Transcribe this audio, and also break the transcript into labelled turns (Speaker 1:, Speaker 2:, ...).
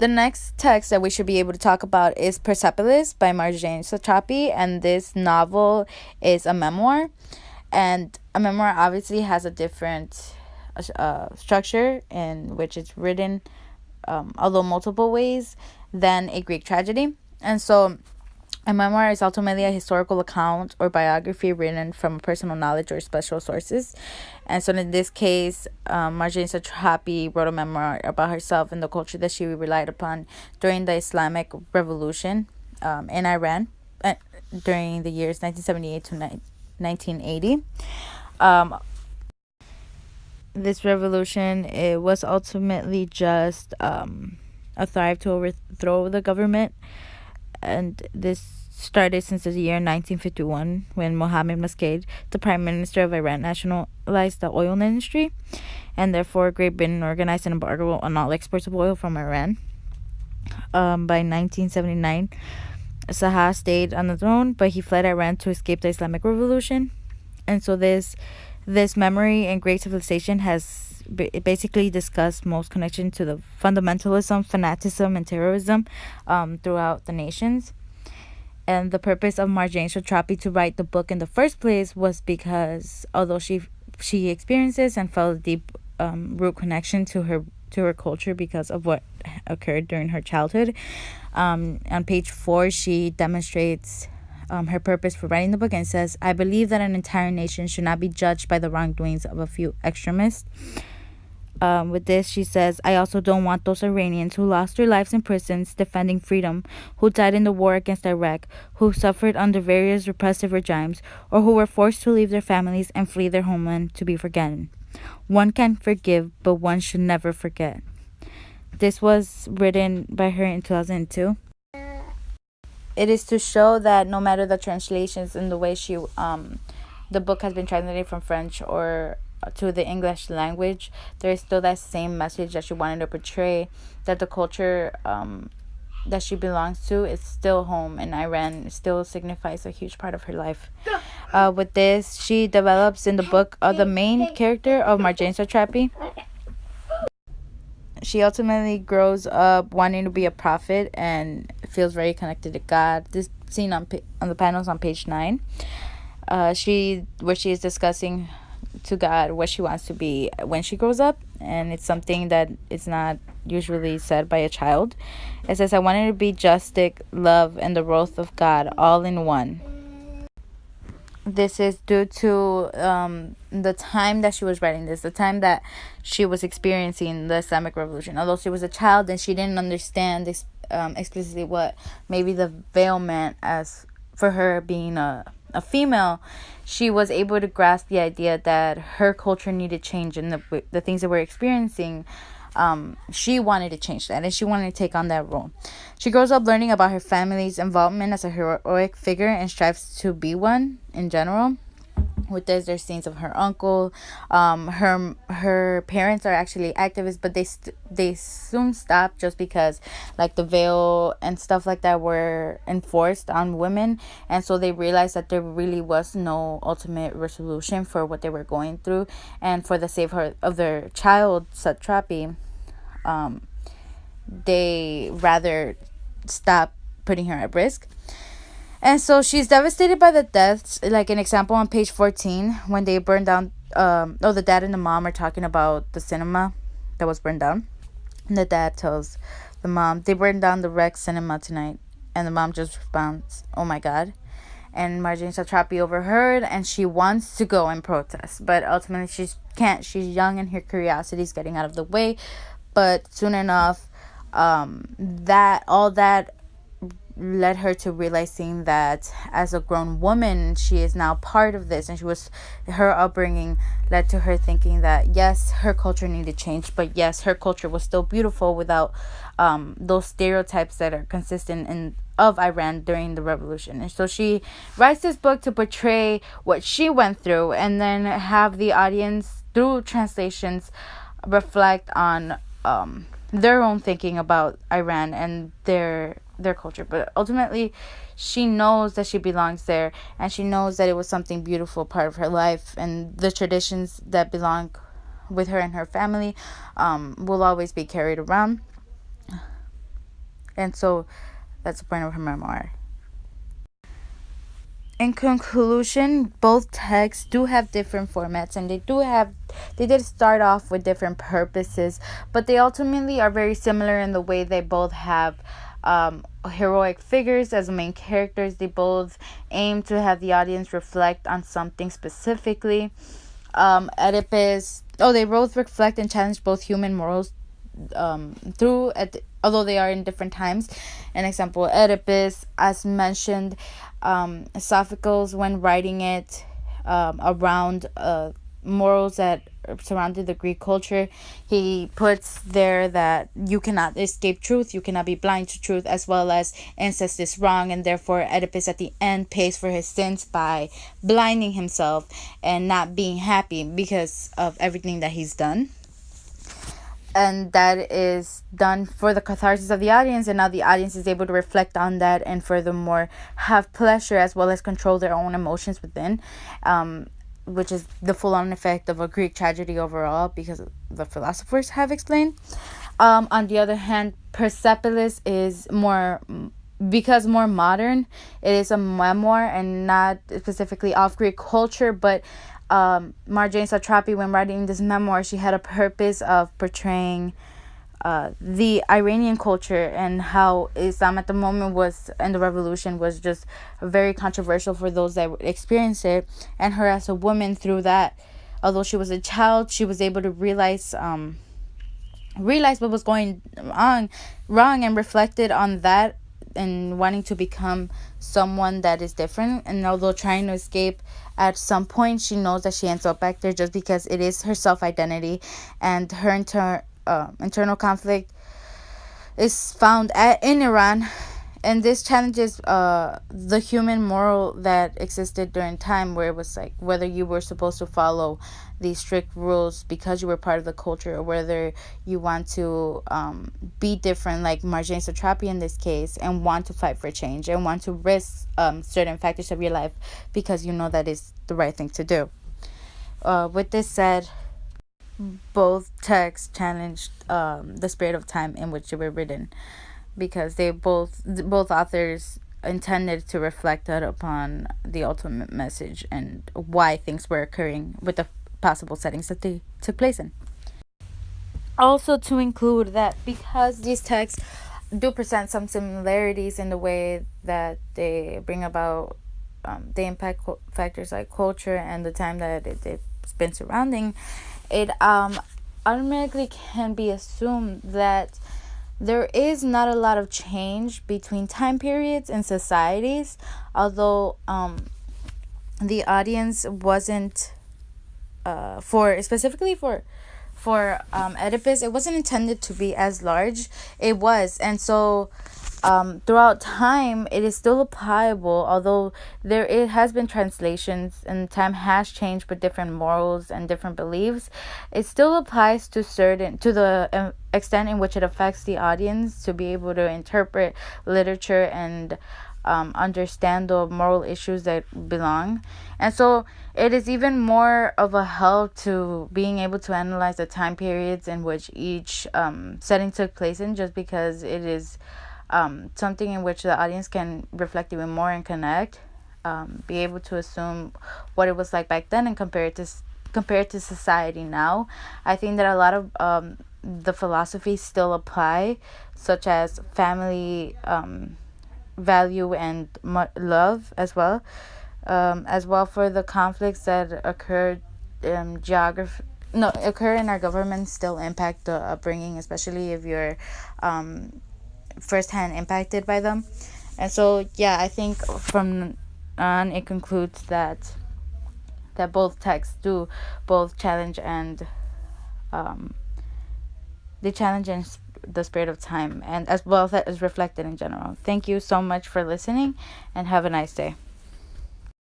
Speaker 1: The next text that we should be able to talk about is Persepolis by Marjane Satrapi, and this novel is a memoir. And a memoir obviously has a different structure in which it's written, although multiple ways, than a Greek tragedy. And so a memoir is ultimately a historical account or biography written from personal knowledge or special sources. And so in this case, Marjane Satrapi wrote a memoir about herself and the culture that she relied upon during the Islamic Revolution in Iran during the years 1978 to 1980. This revolution, it was ultimately just a thrive to overthrow the government, and this started since the year 1951 when Mohammad Mossadegh, the prime minister of Iran, nationalized the oil industry, and therefore Great Britain organized an embargo on all exports of oil from Iran. By 1979, Shah stayed on the throne, but he fled Iran to escape the Islamic Revolution. And so this memory and great civilization has basically discussed most connection to the fundamentalism, fanaticism, and terrorism throughout the nations. And the purpose of Marjane Satrapi to write the book in the first place was because although she experiences and felt a deep root connection to her culture because of what occurred during her childhood, on page 4 she demonstrates her purpose for writing the book and says, "I believe that an entire nation should not be judged by the wrongdoings of a few extremists." With this, she says, "I also don't want those Iranians who lost their lives in prisons defending freedom, who died in the war against Iraq, who suffered under various repressive regimes, or who were forced to leave their families and flee their homeland to be forgotten. One can forgive, but one should never forget." This was written by her in 2002. It is to show that no matter the translations and the way the book has been translated from French or to the English language, there is still that same message that she wanted to portray, that the culture that she belongs to is still home, and Iran still signifies a huge part of her life. With this, she develops in the book the main character of Marjane Satrapi. She ultimately grows up wanting to be a prophet and feels very connected to God. This scene on the panels on page 9, where she is discussing to God what she wants to be when she grows up, and it's something that is not usually said by a child. It says, "I wanted to be justice, love, and the wrath of God all in one." This is due to the time that she was writing this, the time that she was experiencing the Islamic Revolution. Although she was a child and she didn't understand explicitly what maybe the veil meant as for her being a female, she was able to grasp the idea that her culture needed change, and the things that we're experiencing, she wanted to change that, and she wanted to take on that role. She grows up learning about her family's involvement as a heroic figure and strives to be one in general. With this, there's scenes of her uncle. Her parents are actually activists, but they soon stopped just because like the veil and stuff like that were enforced on women, and so they realized that there really was no ultimate resolution for what they were going through, and for the sake of their child Satrapi, they rather stop putting her at risk. And so she's devastated by the deaths. Like an example on page 14, when they burned down, the dad and the mom are talking about the cinema that was burned down. And the dad tells the mom, "They burned down the Rex cinema tonight." And the mom just responds, "Oh my God." And Marjane Satrapi overheard, and she wants to go and protest. But ultimately she can't. She's young and her curiosity is getting out of the way. But soon enough, that led her to realizing that as a grown woman, she is now part of this, and her upbringing led to her thinking that yes, her culture needed change, but yes, her culture was still beautiful without those stereotypes that are consistent of Iran during the revolution. And so she writes this book to portray what she went through, and then have the audience through translations reflect on their own thinking about Iran and their culture. But ultimately, she knows that she belongs there, and she knows that it was something beautiful part of her life, and the traditions that belong with her and her family will always be carried around. And so that's the point of her memoir. In conclusion, both texts do have different formats, and they did start off with different purposes, but they ultimately are very similar in the way they both have heroic figures as main characters. They both aim to have the audience reflect on something specifically. They both reflect and challenge both human morals although they are in different times. An example, Oedipus, as mentioned, Sophocles, when writing it around morals that surrounded the Greek culture, he puts there that you cannot escape truth, you cannot be blind to truth, as well as incest is wrong, and therefore Oedipus at the end pays for his sins by blinding himself and not being happy because of everything that he's done. And that is done for the catharsis of the audience, and now the audience is able to reflect on that and furthermore have pleasure as well as control their own emotions within, which is the full-on effect of a Greek tragedy overall, because the philosophers have explained. On the other hand, Persepolis is more modern. It is a memoir and not specifically of Greek culture, but Marjane Satrapi, when writing this memoir, she had a purpose of portraying the Iranian culture and how Islam at the moment and the revolution was just very controversial for those that would experience it. And her as a woman, through that, although she was a child, she was able to realize what was going on wrong, and reflected on that and wanting to become someone that is different. And although trying to escape, at some point she knows that she ends up back there just because it is her self-identity, and her internal conflict is found in Iran. And this challenges the human moral that existed during time, where it was like whether you were supposed to follow these strict rules because you were part of the culture, or whether you want to be different, like Marjane Satrapi in this case, and want to fight for change and want to risk certain factors of your life because you know that is the right thing to do. With this said, both texts challenged the spirit of time in which they were written, because both authors intended to reflect upon the ultimate message and why things were occurring with the possible settings that they took place in. Also, to include that because these texts do present some similarities in the way that they bring about, they impact factors like culture and the time that it's been surrounding it, automatically can be assumed that there is not a lot of change between time periods and societies, although the audience wasn't specifically for Oedipus, it wasn't intended to be as large. It was, and so throughout time it is still applicable, although it has been translations and time has changed with different morals and different beliefs. It still applies to the extent in which it affects the audience to be able to interpret literature and understand the moral issues that belong. And so it is even more of a help to being able to analyze the time periods in which each setting took place in, just because it is something in which the audience can reflect even more and connect, be able to assume what it was like back then and compare it to society now. I think that a lot of the philosophies still apply, such as family value and love as well for the conflicts that occur in our government, still impact the upbringing, especially if you're firsthand impacted by them. And so I think from on it concludes that both texts do both challenge and they challenge the spirit of time, and as well that is reflected in general. Thank you so much for listening, and have a nice day.